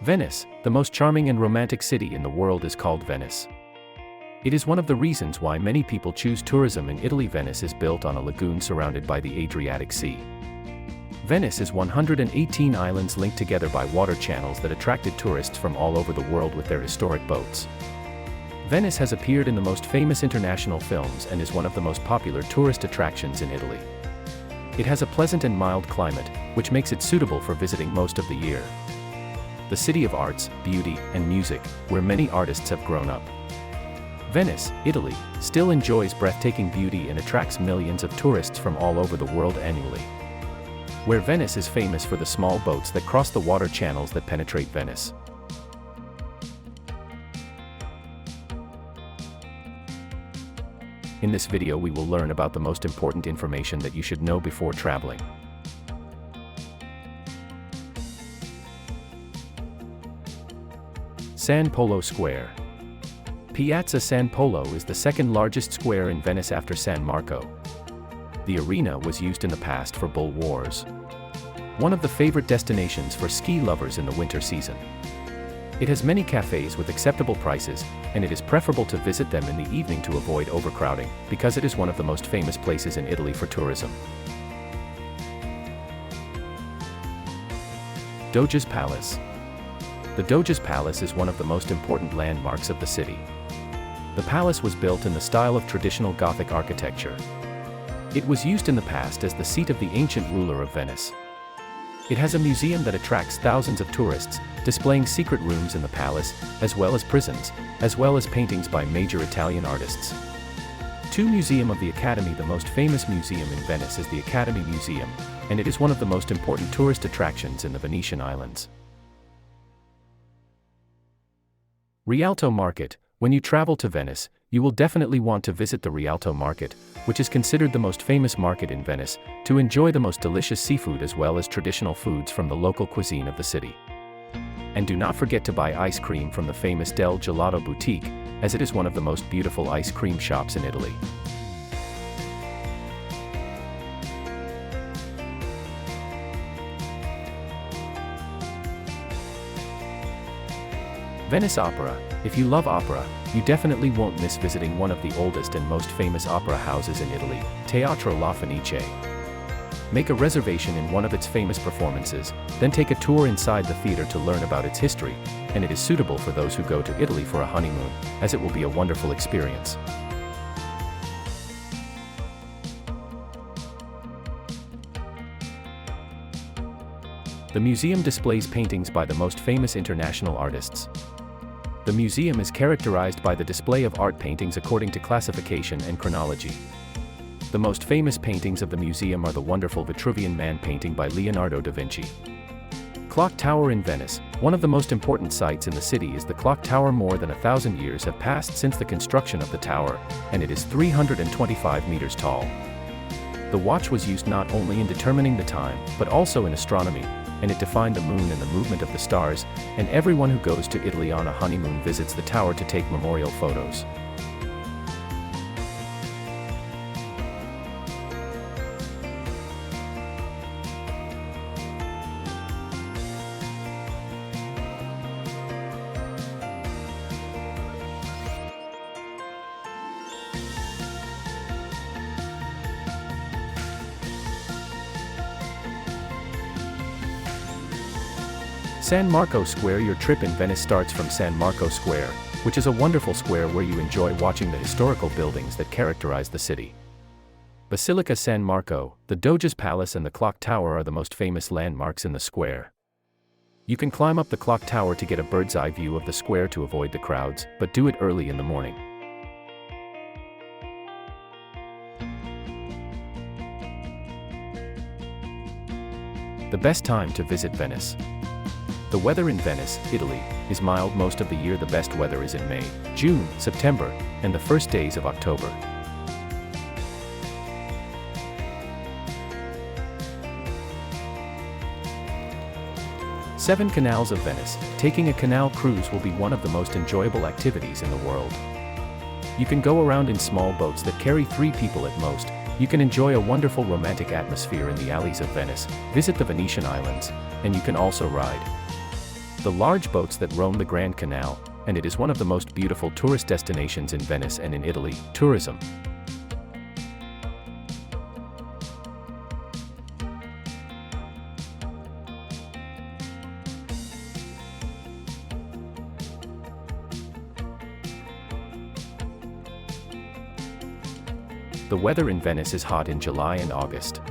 Venice, the most charming and romantic city in the world, is called Venice. It is one of the reasons why many people choose tourism in Italy. Venice is built on a lagoon surrounded by the Adriatic Sea. Venice is 118 islands linked together by water channels that attracted tourists from all over the world with their historic boats. Venice has appeared in the most famous international films and is one of the most popular tourist attractions in Italy. It has a pleasant and mild climate, which makes it suitable for visiting most of the year. The city of arts, beauty, and music, where many artists have grown up. Venice, Italy, still enjoys breathtaking beauty and attracts millions of tourists from all over the world annually. Where Venice is famous for the small boats that cross the water channels that penetrate Venice. In this video we will learn about the most important information that you should know before traveling. San Polo Square. Piazza San Polo is the second largest square in Venice after San Marco. The arena was used in the past for bull wars. One of the favorite destinations for ski lovers in the winter season. It has many cafes with acceptable prices, and it is preferable to visit them in the evening to avoid overcrowding, because it is one of the most famous places in Italy for tourism. Doge's Palace. The Doge's Palace is one of the most important landmarks of the city. The palace was built in the style of traditional Gothic architecture. It was used in the past as the seat of the ancient ruler of Venice. It has a museum that attracts thousands of tourists, displaying secret rooms in the palace, as well as prisons, as well as paintings by major Italian artists. Museum of the Academy. The most famous museum in Venice is the Academy Museum, and it is one of the most important tourist attractions in the Venetian islands. Rialto Market. When you travel to Venice, you will definitely want to visit the Rialto Market, which is considered the most famous market in Venice, to enjoy the most delicious seafood as well as traditional foods from the local cuisine of the city. And do not forget to buy ice cream from the famous Del Gelato boutique, as it is one of the most beautiful ice cream shops in Italy. Venice Opera. If you love opera, you definitely won't miss visiting one of the oldest and most famous opera houses in Italy, Teatro La Fenice. Make a reservation in one of its famous performances, then take a tour inside the theater to learn about its history, and it is suitable for those who go to Italy for a honeymoon, as it will be a wonderful experience. The museum displays paintings by the most famous international artists. The museum is characterized by the display of art paintings according to classification and chronology. The most famous paintings of the museum are the wonderful Vitruvian Man painting by Leonardo da Vinci. Clock Tower in Venice. One of the most important sites in the city is the clock tower. More than 1,000 years have passed since the construction of the tower, and it is 325 meters tall. The watch was used not only in determining the time, but also in astronomy, and it defined the moon and the movement of the stars, and everyone who goes to Italy on a honeymoon visits the tower to take memorial photos. San Marco Square. Your trip in Venice starts from San Marco Square, which is a wonderful square where you enjoy watching the historical buildings that characterize the city. Basilica San Marco, the Doge's Palace and the Clock Tower are the most famous landmarks in the square. You can climb up the clock tower to get a bird's eye view of the square to avoid the crowds, but do it early in the morning. The best time to visit Venice. The weather in Venice, Italy, is mild most of the year. The best weather is in May, June, September, and the first days of October. Seven Canals of Venice. Taking a canal cruise will be one of the most enjoyable activities in the world. You can go around in small boats that carry 3 people at most. You can enjoy a wonderful romantic atmosphere in the alleys of Venice, visit the Venetian islands, and you can also ride the large boats that roam the Grand Canal, and it is one of the most beautiful tourist destinations in Venice and in Italy. Tourism. The weather in Venice is hot in July and August.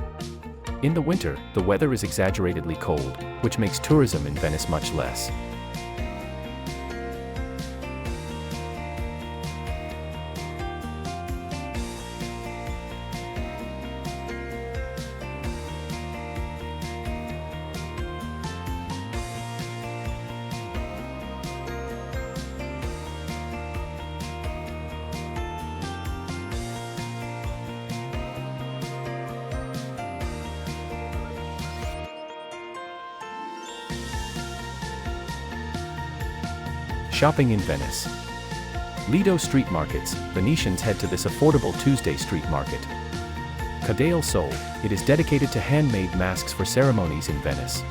In the winter, the weather is exaggeratedly cold, which makes tourism in Venice much less. Shopping in Venice. Lido street markets, Venetians head to this affordable Tuesday street market. Cadale Sol, it is dedicated to handmade masks for ceremonies in Venice.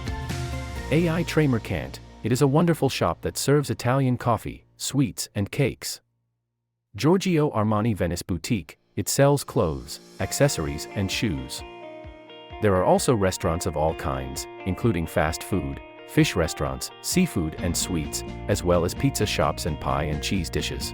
AI Tre Mercant, it is a wonderful shop that serves Italian coffee, sweets, and cakes. Giorgio Armani Venice Boutique, it sells clothes, accessories, and shoes. There are also restaurants of all kinds, including fast food, fish restaurants, seafood and sweets, as well as pizza shops and pie and cheese dishes.